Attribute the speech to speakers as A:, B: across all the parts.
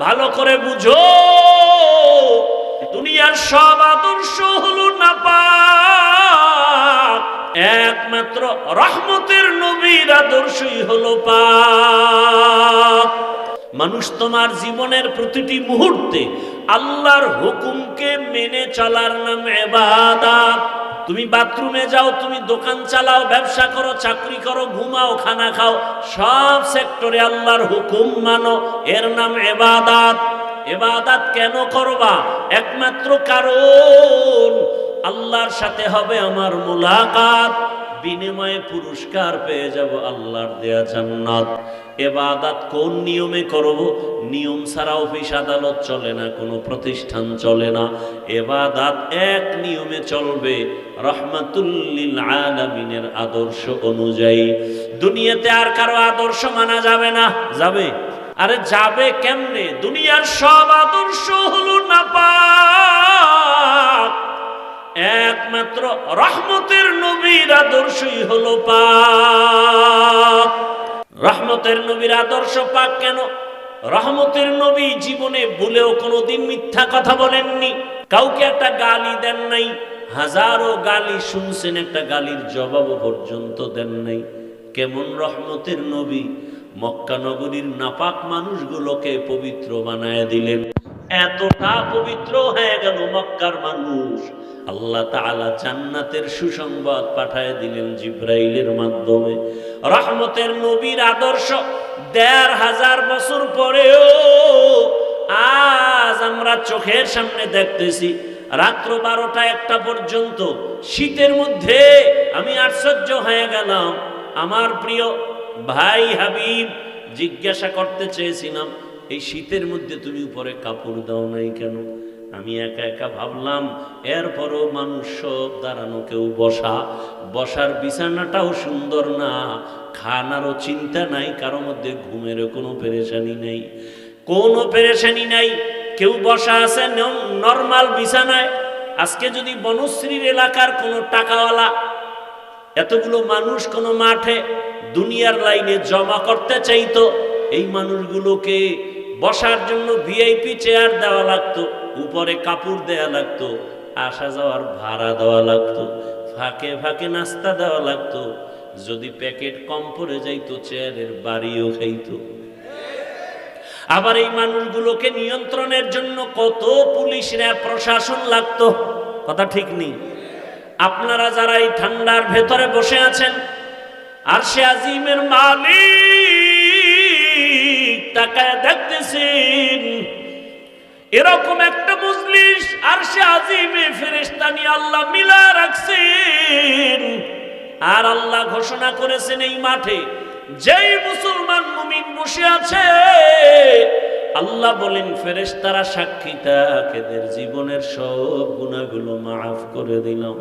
A: ভালো করে বুঝো, দুনিয়ার সব আদর্শ হলো নাপাক, একমাত্র রহমতের নবীর আদর্শই হলো পাক। মানুষ তোমার জীবনের প্রতিটি মুহূর্তে আল্লাহর হুকুমকে মেনে চলার নাম ইবাদত। তুমি বাথরুমে যাও, তুমি দোকান চালাও, ব্যবসা করো, চাকরি করো, ঘুমাও, খানা খাও, সব সেক্টরে আল্লাহর হুকুম মানো, এর নাম ইবাদত। ইবাদত কেন করবা? একমাত্র কারণ আল্লাহর সাথে হবে আমার মুলাকাত, বিনিময়ে পুরস্কার পেয়ে যাব আল্লাহর দেয়া জান্নাত। ইবাদত কোন নিয়মে করব? নিয়ম ছাড়া অফিস আদালত চলে না, কোনো প্রতিষ্ঠান চলে না। ইবাদত এক নিয়মে চলবে, রাহমাতুল লিল আলামিনের আদর্শ অনুযায়ী। দুনিয়াতে আর কারো আদর্শ মানা যাবে না। যাবে? আরে যাবে কেমনে? দুনিয়ার সব আদর্শ হলো নাপাক, একমাত্র রহমতের নবীর আদর্শই হলো পাক। রহমতের নবীর আদর্শ পাক কেন? রহমতের নবী জীবনে ভুলেও কোনোদিন মিথ্যা কথা বলেননি, কাউকে একটা গালি দেন নাই, হাজারো গালি শুনছেন, একটা গালির জবাব পর্যন্ত দেন নাই। কেমন রহমতের নবী? মক্কা নগরীর নাপাক মানুষগুলোকে পবিত্র বানায় দিলেন। এতটা পবিত্র হয়ে গেল মক্কার মানুষ, আল্লাহ তাআলা জান্নাতের সুসংবাদ পাঠায় দিলেন জিব্রাইলের মাধ্যমে। রহমতের নবীর আদর্শ ১৫০০ বছর পরেও আজ আমরা চোখের সামনে দেখতেছি। রাত্র ১২টা-১টা পর্যন্ত শীতের মধ্যে আমি আশ্চর্য হয়ে গেলাম। আমার প্রিয় ভাই হাবিব জিজ্ঞাসা করতে চেয়েছিলাম, এই শীতের মধ্যে তুমি উপরে কাপড় দাও নাই কেন? আমি একা একা ভাবলাম, এরপরও মানুষ সব দাঁড়ানো, কেউ বসা, বসার বিছানাটাও সুন্দর না, খানারও চিন্তা নাই, কারো মধ্যে ঘুমেরও কোনো পেরেশানি নেই, কোনো পেরেশানি নাই। কেউ বসা আছে নরমাল বিছানায়। আজকে যদি বনশ্রীর এলাকার কোনো টাকাওয়ালা এতগুলো মানুষ কোনো মাঠে দুনিয়ার লাইনে জমা করতে চাইতো, এই মানুষগুলোকে বসার জন্য ভিআইপি চেয়ার দেওয়া লাগতো, উপরে কাপড় দেওয়া লাগতো, আসা যাওয়ার ভাড়া দেওয়া লাগতো, ফাঁকে ফাঁকে নাস্তা দেওয়া লাগতো, যদি প্যাকেট কম পড়ে যাইতো চেয়ারের বাড়িও খাইতো। আবার এই মানুষগুলোকে নিয়ন্ত্রণের জন্য কত পুলিশ, র্যাব, প্রশাসন লাগতো। কথা ঠিক নেই? আপনারা যারা এই ঠান্ডার ভেতরে বসে আছেন, আরশে আজিমের মালিক তাকায় দেখতেছেন, এরকম একটা মজলিস আরশে আজিমে ফেরেশতা নিয়ে আল্লাহ মিলা রাখছেন। আর আল্লাহ ঘোষণা করেছেন, এই মাঠে যেই মুসলমান মুমিন বসে আছে, আল্লাহ বলেন ফেরেশতারা সাক্ষী থাক, এদের জীবনের সব গুনাহগুলো মাফ করে দিলাম।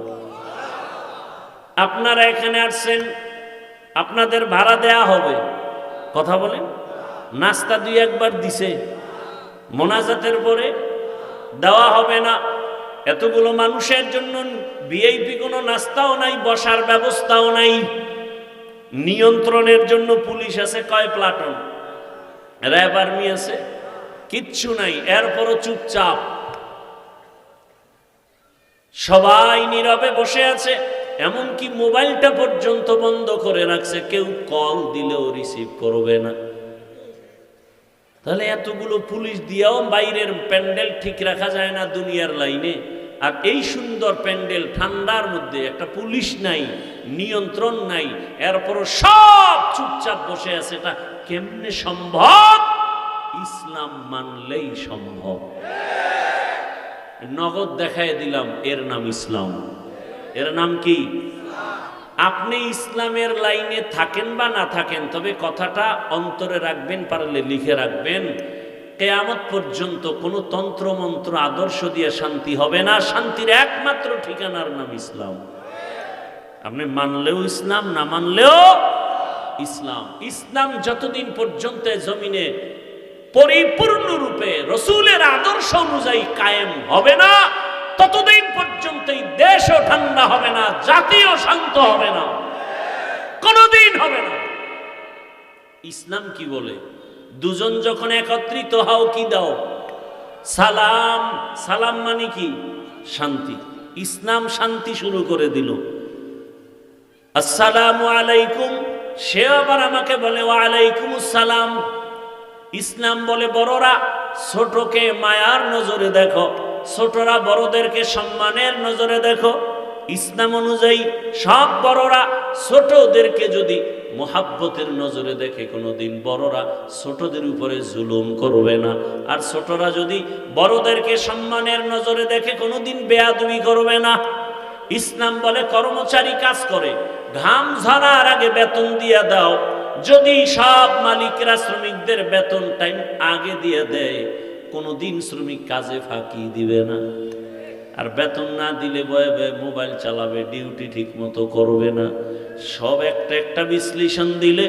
A: আপনারা এখানে আসছেন, আপনাদের ভাড়া দেয়া হবে, কথা বলেন, নাস্তা ২-১ বার দিছে, মোনাজাতের পরে দেওয়া হবে না। এতগুলো মানুষের জন্য ভিআইপি কোনো নাস্তাও নাই, বসার ব্যবস্থাও নাই। নিয়ন্ত্রণের জন্য পুলিশ আছে কয় প্লাটুন, র্যাব আর্মি আছে, কিচ্ছু নাই। এরপরও চুপচাপ সবাই নীরবে বসে আছে, এমনকি মোবাইলটা পর্যন্ত বন্ধ করে রাখছে, কেউ কল দিলেও রিসিভ করবে না। তাহলে এতগুলো পুলিশ দিয়েও বাইরের প্যান্ডেল ঠিক রাখা যায় না দুনিয়ার লাইনে, আর এই সুন্দর প্যান্ডেল ঠান্ডার মধ্যে একটা পুলিশ নাই, নিয়ন্ত্রণ নাই, এরপরও সব চুপচাপ বসে আছে। এটা কেমনে সম্ভব? ইসলাম মানলেই সম্ভব। নগদ দেখায় দিলাম, এর নাম ইসলাম। এর নাম কি? আপনি ইসলামের লাইনে থাকেন বা না থাকেন, তবে কথাটা অন্তরে রাখবেন, পারলে লিখে রাখবেন, কিয়ামত পর্যন্ত কোনো তন্ত্র মন্ত্র আদর্শ দিয়ে শান্তি হবে না। শান্তির একমাত্র ঠিকানার নাম ইসলাম। আপনি মানলেও ইসলাম, না মানলেও ইসলাম। ইসলাম যতদিন পর্যন্ত জমিনে পরিপূর্ণরূপে রসূলের আদর্শ অনুযায়ী কায়েম হবে না, ততদিন পর্যন্ত এই দেশও ঠান্ডা হবে না, জাতিও শান্ত হবে না, কোনদিন হবে না। ইসলাম কি বলে? দুজন যখন একত্রিত হও কি দাও? সালাম। সালাম মানে কি? শান্তি। ইসলাম শান্তি শুরু করে দিল, আসসালামু আলাইকুম। সে আবার আমাকে বলে ওয়ালাইকুম আসসালাম। ইসলাম বলে বড়রা ছোটকে মায়ার নজরে দেখো, ছোটরা বড়দেরকে সম্মানের নজরে দেখো। ইসলাম অনুযায়ী সব বড়রা ছোটদেরকে যদি মোহাব্বতের নজরে দেখে, কোনোদিন বড়রা ছোটদের উপরে জুলুম করবে না। আর ছোটরা যদি বড়দেরকে সম্মানের নজরে দেখে, কোনোদিন বেয়াদবি করবে না। ইসলাম বলে কর্মচারী কাজ করে, ঘাম ঝরার আগে বেতন দিয়ে দাও। যদি সব মালিকরা শ্রমিকদের বেতন টাইম আগে দিয়ে দেয়, কোনোদিন শ্রমিক কাজে ফাঁকি দিবে না। আর বেতন না দিলে বয়ে বয়ে মোবাইল চালাবে, ডিউটি ঠিক মতো করবে না। সব একটা একটা বিশ্লেষণ দিলে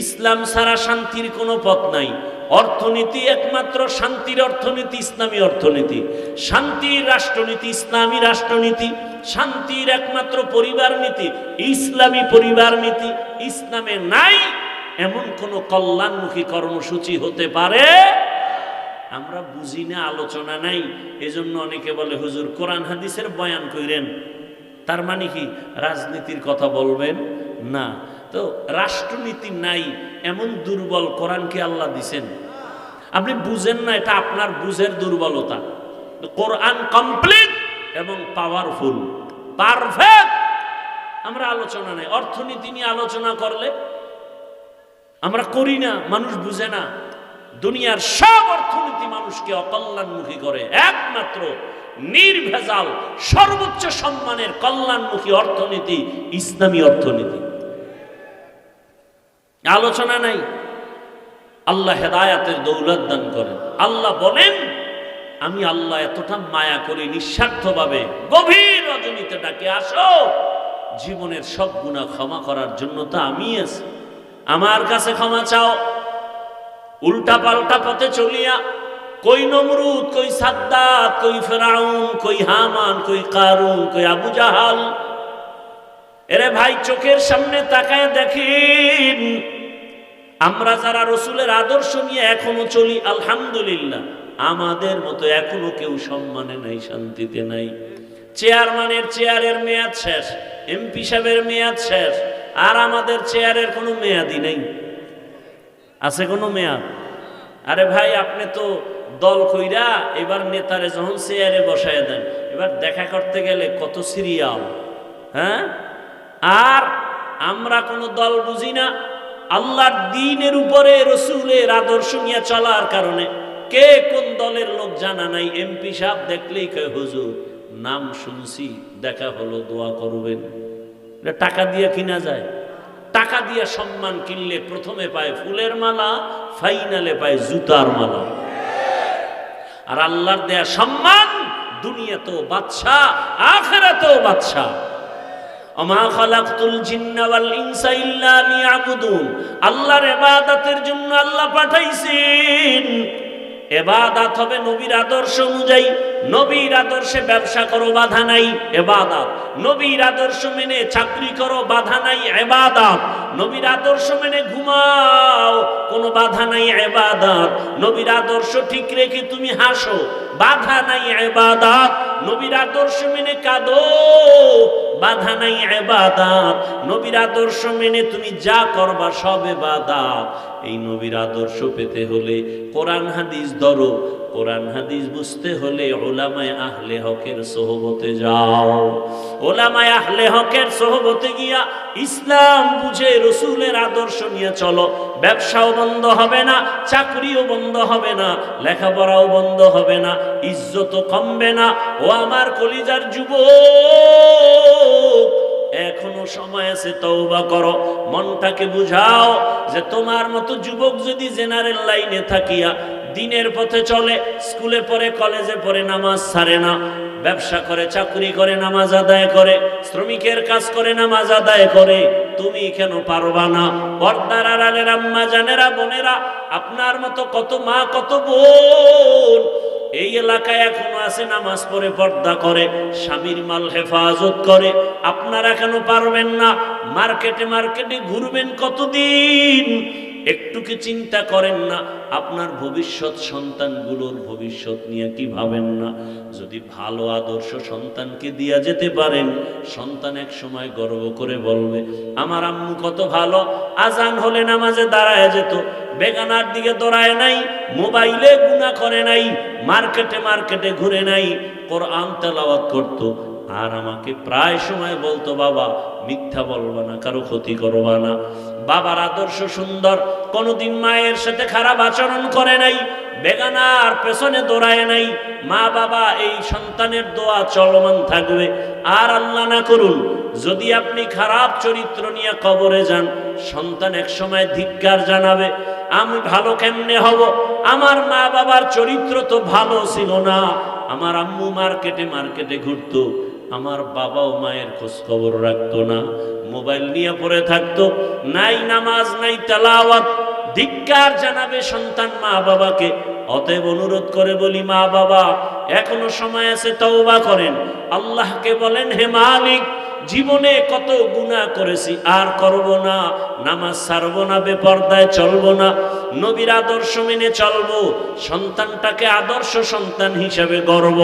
A: ইসলাম ছাড়া শান্তির কোনো পথ নাই। অর্থনীতি একমাত্র শান্তির অর্থনীতি ইসলামী অর্থনীতি, শান্তির রাষ্ট্রনীতি ইসলামী রাষ্ট্রনীতি, শান্তির একমাত্র পরিবার নীতি ইসলামী পরিবার নীতি। ইসলামে নাই এমন কোন কল্যাণমুখী কর্মসূচি হতে পারে? আমরা বুঝি না, আলোচনা নাই। এজন্য অনেকে বলে হুজুর কোরআন হাদিসের বয়ান কইরেন, তার মানে কি রাজনীতির কথা বলবেন না? তো রাষ্ট্রনীতি নাই এমন দুর্বল কোরআনকে আল্লাহ দিছেন, আপনি বুঝেন না, এটা আপনার বুঝের দুর্বলতা। কোরআন কমপ্লিট এবং পাওয়ারফুল, পারফেক্ট। আমরা আলোচনা নাই। অর্থনীতি নিয়ে আলোচনা করলে আমরা করি না, মানুষ বুঝে না। দুনিয়ার সব অর্থনীতি মানুষকে অকল্যাণমুখী করে, একমাত্র নির্ভেজাল সর্বোচ্চ সম্মানের কল্যাণমুখী অর্থনীতি ইসলামী অর্থনীতি। আলোচনা নাই। আল্লাহ হেদায়াতের দৌলত দান করেন। আল্লাহ বলেন আমি আল্লাহ এতটা মায়া করি, নিঃস্বার্থভাবে গভীর রজনীতে ডাকে আসো, জীবনের সব গুনাহ ক্ষমা করার জন্য তো আমি আছি, আমার কাছে ক্ষমা চাও। উল্টা পাল্টা পথে চলিয়া কই নমরুদ, কই সাদ্দাত, কই ফেরাউন, কই হামান, কই কারুন, কই আবু জাহাল। এরে ভাই চোখের সামনে তাকায় দেখেন, আমরা যারা রসুলের আদর্শ নিয়ে এখনো চলি, আলহামদুলিল্লাহ, আমাদের মতো এখনো কেউ সম্মানে নাই, শান্তিতে নাই। চেয়ারম্যানের চেয়ারের মেয়াদ শেষ, এমপি সাহেবের মেয়াদ শেষ, আর আমাদের চেয়ারের কোনো মেয়াদই নেই। আছে কোনো মেয়াদ? আরে ভাই আপনি তো দল কইরা এবার নেতারে যখন চেয়ারে বসায় দেন, এবার দেখা করতে গেলে কত সিরিয়াল। হ্যাঁ, আর আমরা কোনো দল বুঝি না। আল্লাহর দ্বীনের উপরে রসুলের আদর্শ নিয়ে চলার কারণে কে কোন দলের লোক জানা নাই। এমপি সাহেব দেখলেই কয় হুজুর নাম শুনছি, দেখা হলো, দোয়া করবেন। টাকা দিয়ে কিনা যায়। টাকা দিয়ে সম্মান কিনলে প্রথমে পায় ফুলের মালা, ফাইনালে পায় জুতার মালা। আর আল্লাহর দেয়া সম্মান দুনিয়াতেও বাদশা, আখিরাতেও বাদশা। ওমা খালাকতুল জিন্না ওয়াল ইনসা ইল্লা লিয়াবুদুন। আল্লাহর ইবাদতের জন্য আল্লাহ পাঠাইছেন। ইবাদত হবে নবীর আদর্শ অনুযায়ী। নবীর আদর্শে ব্যবসা করো, বাধা নাই, ইবাদত। নবীর আদর্শ মেনে চাকরি করো, বাধা নাই, ইবাদত। নবীর আদর্শ মেনে ঘুমাও, কোনো বাধা নাই, ইবাদত। নবীর আদর্শ ঠিক রেখে তুমি হাসো, বাধা নাই, ইবাদত। নবীর আদর্শ মেনে কাঁদো, বাধা নাই, ইবাদত। নবীর আদর্শ মেনে তুমি যা করবা সব ইবাদত। এই নবীর আদর্শ পেতে হলে কোরআন হাদিস ধরো, কোরআন হাদিস বুঝতে হলে উলামায়ে আহলে হকের সোহবতে যাও। উলামায়ে আহলে হকের সোহবতে গিয়া ইসলাম বুঝে রসুলের আদর্শ নিয়ে চলো। ব্যবসাও বন্ধ হবে না, চাকরিও বন্ধ হবে না, লেখাপড়াও বন্ধ হবে না, ইজ্জতও কমবে না। ও আমার কলিজার যুবক, এখনো সময় আছে, তওবা করো, মনটাকে বুঝাও যে তোমার মতো যুবক যদি জেনারেল লাইনে থাকিয়া দিনের পথে চলে, স্কুলে পড়ে, কলেজে পড়ে, নামাজ ছাড়ে না, ব্যবসা করে, চাকরি করে, নামাজ আদায় করে, শ্রমিকের কাজ করে, নামাজ আদায় করে, তুমি কেন পারবা না? পর্দার আড়ালের আম্মা জানেরা, বোনেরা, আপনার মতো কত মা, কত বোন এই এলাকায় এখনো আছে, নামাজ পড়ে, পর্দা করে, স্বামীর মাল হেফাজত করে। আপনারা কেন পারবেন না? মার্কেটে মার্কেটে ঘুরবেন কতদিন? একটু কি চিন্তা করেন না আপনার ভবিষ্যৎ সন্তানগুলোর ভবিষ্যৎ নিয়ে কি ভাবেন না? যদি ভালো আদর্শ সন্তানকে দিয়া যেতে পারেন, সন্তান এক সময় গর্ব করে বলবে আমার আম্মু কত ভালো, আজান হলে নামাজে দাঁড়ায় যেত, বেগানার দিকে দৌড়ায় নাই, মোবাইলে গুনাহ করে নাই, মার্কেটে মার্কেটে ঘুরে নাই, কোরআন তেলাওয়াত করত। আর আমাকে প্রায় সময় বলতো বাবা মিথ্যা বলবা না, কারো ক্ষতি করবা না। বাবার আদর্শ সুন্দর, কোনোদিন মায়ের সাথে খারাপ আচরণ করে নাই, বেগানার পেছনে দৌড়ায় নাই। মা বাবা এই সন্তানের দোয়া চলমান থাকবে। আর আল্লাহ না করুন যদি আপনি খারাপ চরিত্র নিয়ে কবরে যান, সন্তান এক সময় ধিক্কার জানাবে, আমি ভালো কেমনে হব, আমার মা বাবার চরিত্র তো ভালো ছিল না, আমার আম্মু মার্কেটে মার্কেটে ঘুরতো, আমার বাবাও মায়ের খোঁজ খবর রাখতো না, মোবাইল নিয়ে পড়ে থাকতো, নাই নামাজ নাই তেলাওয়াত, ধিক্কার জানাবে সন্তান মা বাবাকে। অতএব অনুরোধ করে বলি মা বাবা এখনো সময় আছে, তওবা করেন, আল্লাহকে বলেন হে মালিক জীবনে কত গুনাহ করেছি আর করব না, নামাজ ছাড়বো না, বেপরদায় চলবো না, নবীর আদর্শ মেনে চলবো, সন্তানটাকে আদর্শ সন্তান হিসেবে গড়ব।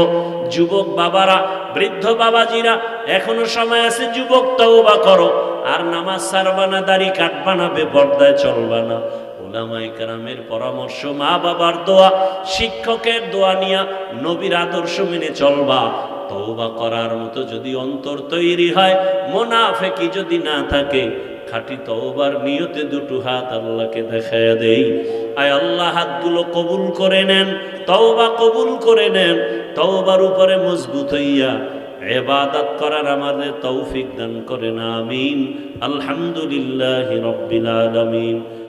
A: যুবক বাবারা, বৃদ্ধ বাবাজিরা এখনো সময় আছে, যুবক তওবা করো, আর নামাজ ছাড়বা না, দাড়ি কাটবা না, বেপরদায় চলবা না। উলামায়ে কেরামের পরামর্শ, মা বাবার দোয়া, শিক্ষকের দোয়া নিয়া নবীর আদর্শ মেনে চলবা। তওবা করার মতো যদি অন্তর তৈরি হয়, মুনাফিকি যদি না থাকে, খাঁটি তওবার নিয়তে দুটো হাত আল্লাহকে দেখায়া দেই, আয় আল্লাহ হাতগুলো কবুল করে নেন, তওবা কবুল করে নেন, তওবার উপরে মজবুত হইয়া ইবাদত করার আমাদের তৌফিক দান করেন, আমিন। আলহামদুলিল্লাহি রাব্বিল আলামিন।